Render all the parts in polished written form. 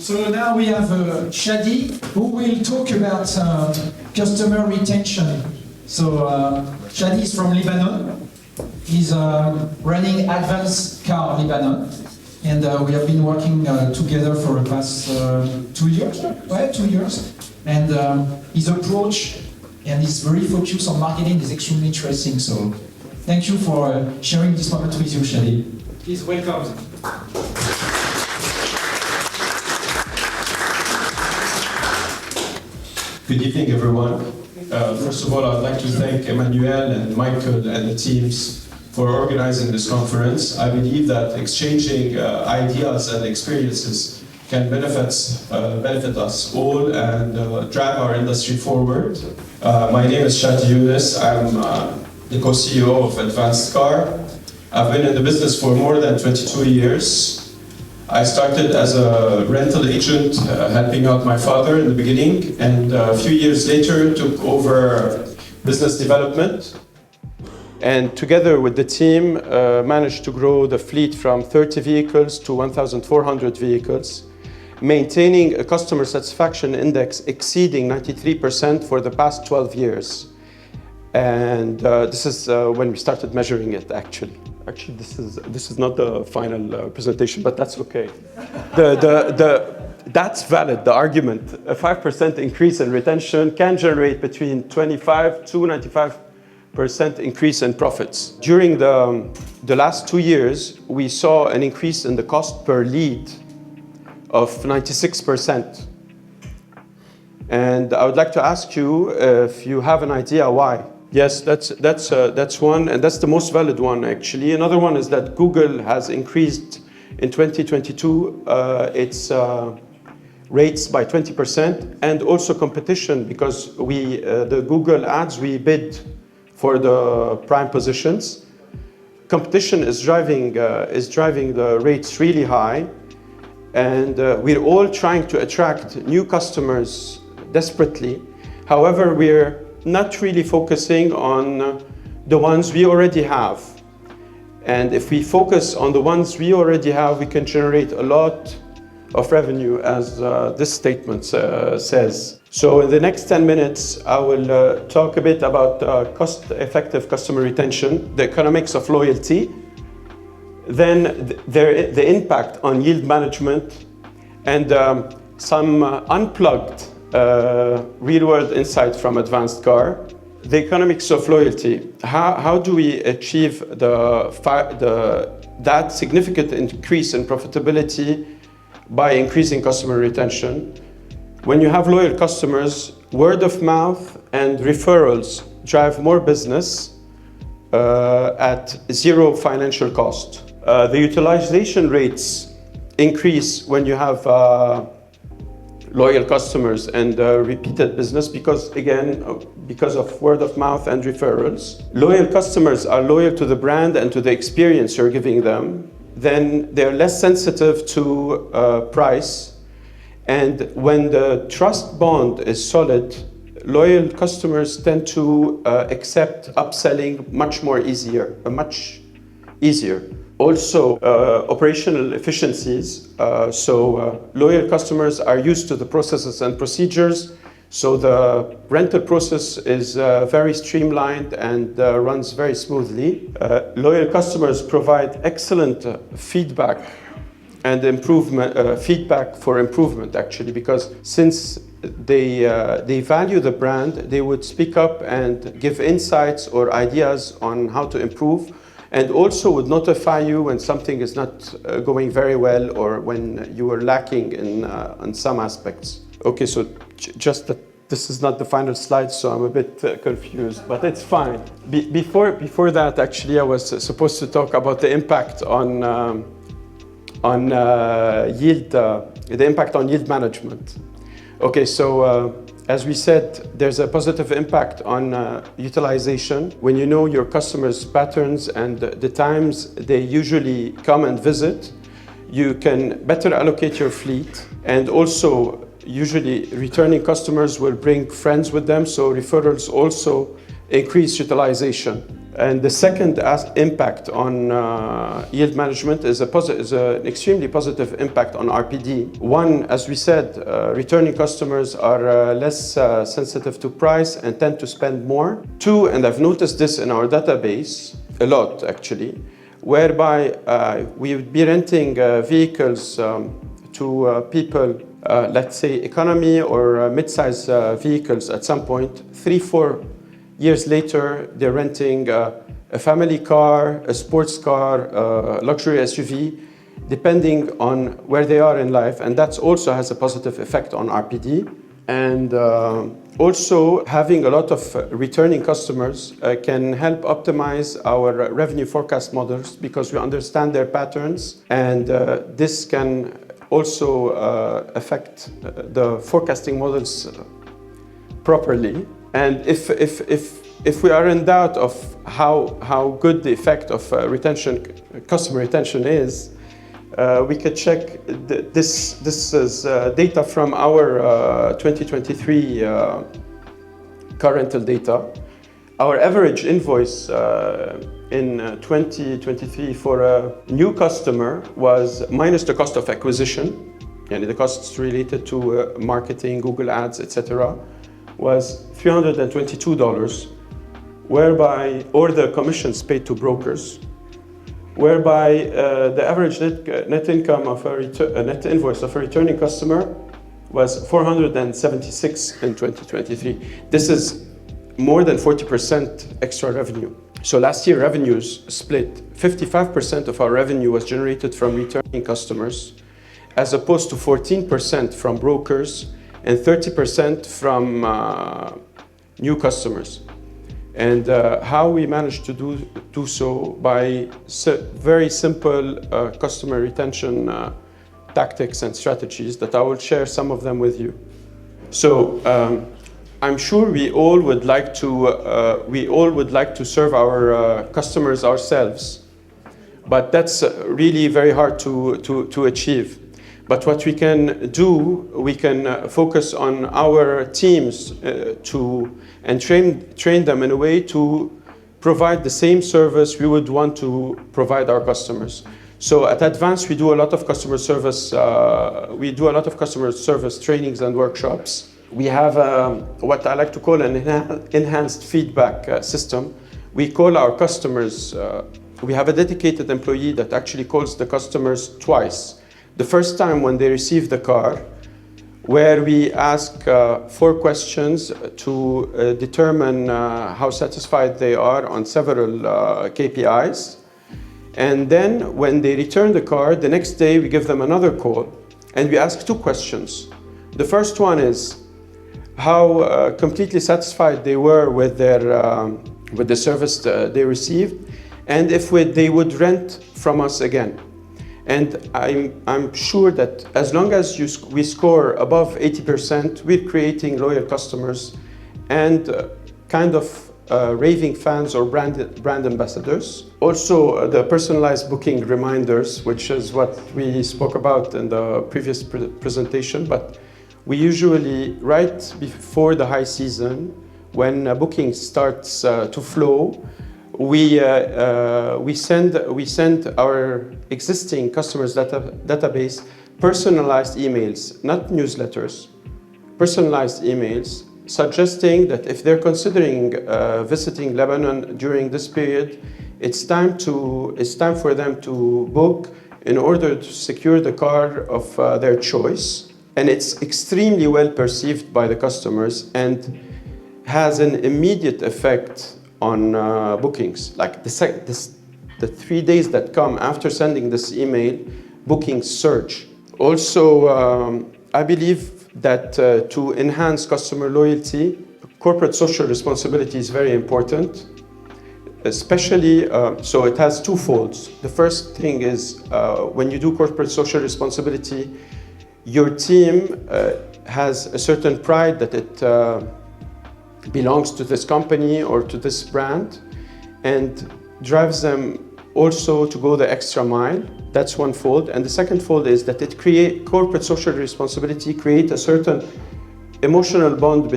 So now we have Shady, who will talk about customer retention. So Shady is from Lebanon. He's running Advanced Car Lebanon. And we have been working together for the past 2 years. Well, 2 years. And his approach and he's very focused on marketing is extremely interesting. So thank you for sharing this moment with you, Shady. Please welcome. Good evening, everyone. First of all, I'd like to thank Emmanuel and Michael and the teams for organizing this conference. I believe that exchanging ideas and experiences can benefit us all and drive our industry forward. My name is Shady Younis. I'm the co-CEO of Advanced Car. I've been in the business for more than 22 years. I started as a rental agent, helping out my father in the beginning, and a few years later took over business development. And together with the team, managed to grow the fleet from 30 vehicles to 1,400 vehicles, maintaining a customer satisfaction index exceeding 93% for the past 12 years. And this is when we started measuring it, actually. Actually, this is not the final presentation, but that's okay. That's valid, the argument. A 5% increase in retention can generate between 25 to 95% increase in profits. During the last 2 years, we saw an increase in the cost per lead of 96%. And I would like to ask you if you have an idea why. Yes, that's one, and that's the most valid one, actually. Another one is that Google has increased in 2022 its rates by 20%, and also competition, because the Google ads, we bid for the prime positions. Competition is driving the rates really high, and we're all trying to attract new customers desperately. However, we're not really focusing on the ones we already have. And if we focus on the ones we already have, we can generate a lot of revenue, as this statement says. So in the next 10 minutes, I will talk a bit about cost-effective customer retention, the economics of loyalty, then the impact on yield management, and some unplugged real-world insight from Advanced Car. The economics of loyalty. How do we achieve that significant increase in profitability by increasing customer retention? When you have loyal customers, word of mouth and referrals drive more business at zero financial cost. The utilization rates increase when you have loyal customers and repeated business because of word of mouth and referrals. Loyal customers are loyal to the brand and to the experience you're giving them. Then they're less sensitive to price. And when the trust bond is solid, loyal customers tend to accept upselling much easier. Also, operational efficiencies. Loyal customers are used to the processes and procedures, so the rental process is very streamlined and runs very smoothly. Loyal customers provide excellent feedback and feedback for improvement, actually, because since they value the brand, they would speak up and give insights or ideas on how to improve, and also would notify you when something is not going very well or when you are lacking in some aspects. Okay, so just that this is not the final slide, so I'm a bit confused, but it's fine. Before that, actually, I was supposed to talk about the impact on yield, the impact on yield management. Okay, so as we said, there's a positive impact on utilization. When you know your customers' patterns and the times they usually come and visit, you can better allocate your fleet. And also, usually returning customers will bring friends with them, so referrals also increase utilization. And the second impact on yield management is an extremely positive impact on RPD. One, as we said, returning customers are less sensitive to price and tend to spend more. Two, and I've noticed this in our database a lot actually, whereby we would be renting vehicles to people, let's say economy or mid-size vehicles at some point. 3-4 years later, they're renting a family car, a sports car, a luxury SUV, depending on where they are in life. And that also has a positive effect on RPD. And also having a lot of returning customers can help optimize our revenue forecast models because we understand their patterns. And this can also affect the forecasting models properly. And if we are in doubt of how good the effect of customer retention is, we could check this is data from our 2023 car rental data. Our average invoice in 2023 for a new customer was minus the cost of acquisition, and the costs related to marketing, Google Ads, etc., was $322, whereby, or the commissions paid to brokers, whereby the average net income of a net invoice of a returning customer was $476 in 2023. This is more than 40% extra revenue. So last year revenues split. 55% of our revenue was generated from returning customers, as opposed to 14% from brokers and 30% from new customers. And how we managed to do so by very simple customer retention tactics and strategies that I will share some of them with you. So I'm sure we all would like to serve our customers ourselves, but that's really very hard to achieve. But what we can do, we can focus on our teams and train them in a way to provide the same service we would want to provide our customers. So at Advance, we do a lot of customer service. Trainings and workshops. We have what I like to call an enhanced feedback system. We call our customers. We have a dedicated employee that actually calls the customers twice. The first time when they receive the car, where we ask 4 questions to determine how satisfied they are on several KPIs. And then when they return the car, the next day we give them another call and we ask 2 questions. The first one is how completely satisfied they were with the service they received, and if they would rent from us again. And I'm sure that as long as we score above 80%, we're creating loyal customers and kind of raving fans or brand ambassadors. Also, the personalized booking reminders, which is what we spoke about in the previous presentation, but we usually, right before the high season, when booking starts to flow, we send our existing customers database personalized emails, not newsletters, personalized emails, suggesting that if they're considering visiting Lebanon during this period, it's time for them to book in order to secure the car of their choice. And it's extremely well perceived by the customers and has an immediate effect on bookings. Like the 3 days that come after sending this email, bookings surge. Also, I believe that to enhance customer loyalty, corporate social responsibility is very important. Especially, so it has 2 folds. The first thing is when you do corporate social responsibility, your team has a certain pride that it belongs to this company or to this brand, and drives them also to go the extra mile. That's one fold. And the second fold is that corporate social responsibility create a certain emotional bond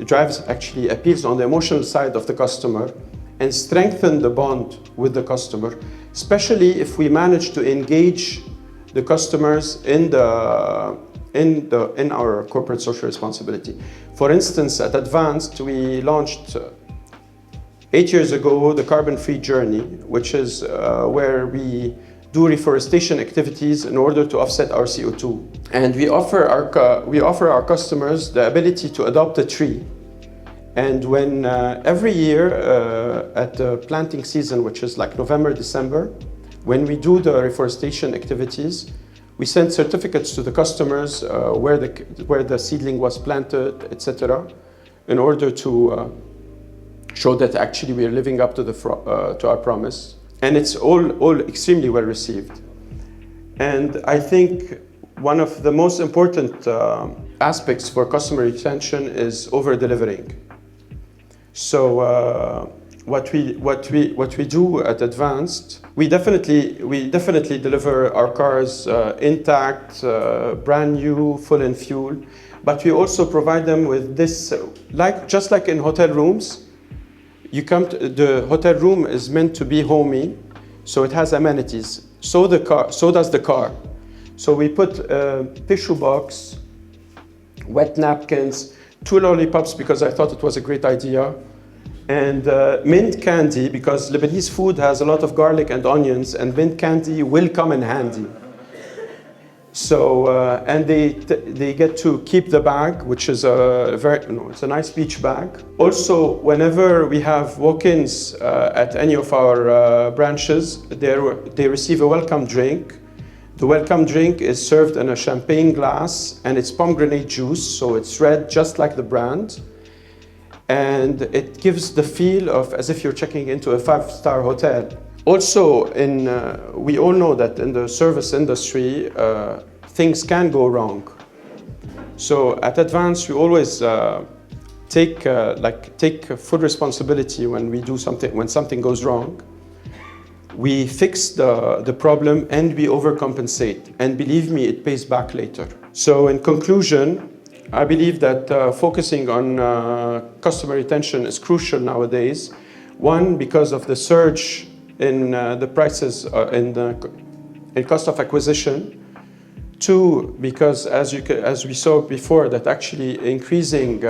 drives actually appeals on the emotional side of the customer and strengthen the bond with the customer, especially if we manage to engage the customers in our corporate social responsibility. For instance, at Advanced, we launched 8 years ago the carbon-free journey, which is where we do reforestation activities in order to offset our CO2. And we offer our customers the ability to adopt a tree. And when every year at the planting season, which is like November, December, when we do the reforestation activities, we send certificates to the customers where the seedling was planted, etc., in order to show that actually we are living up to our promise. And it's all extremely well received. And I think one of the most important aspects for customer retention is over-delivering. So what we do at Advanced, we definitely deliver our cars intact, brand new, full in fuel, but we also provide them with this, just like in hotel rooms. The hotel room is meant to be homey, so it has amenities. So does the car. So we put a tissue box, wet napkins, 2 lollipops because I thought it was a great idea, and mint candy because Lebanese food has a lot of garlic and onions, and mint candy will come in handy. So and they get to keep the bag, which is it's a nice beach bag. Also, whenever we have walk-ins at any of our branches, they receive a welcome drink. The welcome drink is served in a champagne glass, and it's pomegranate juice, so it's red just like the brand. And it gives the feel of as if you're checking into a 5-star hotel. Also, we all know that in the service industry, things can go wrong. So at Advance, we always take full responsibility when something goes wrong. We fix the problem and we overcompensate. And believe me, it pays back later. So in conclusion, I believe that focusing on customer retention is crucial nowadays. One, because of the surge in the prices in cost of acquisition. 2, because as we saw before, that actually increasing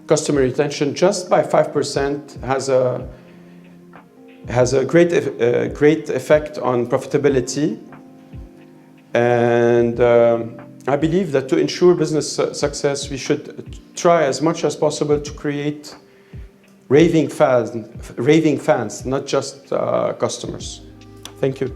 customer retention just by 5% has a great effect on profitability. And I believe that to ensure business success, we should try as much as possible to create raving fans, not just customers. Thank you.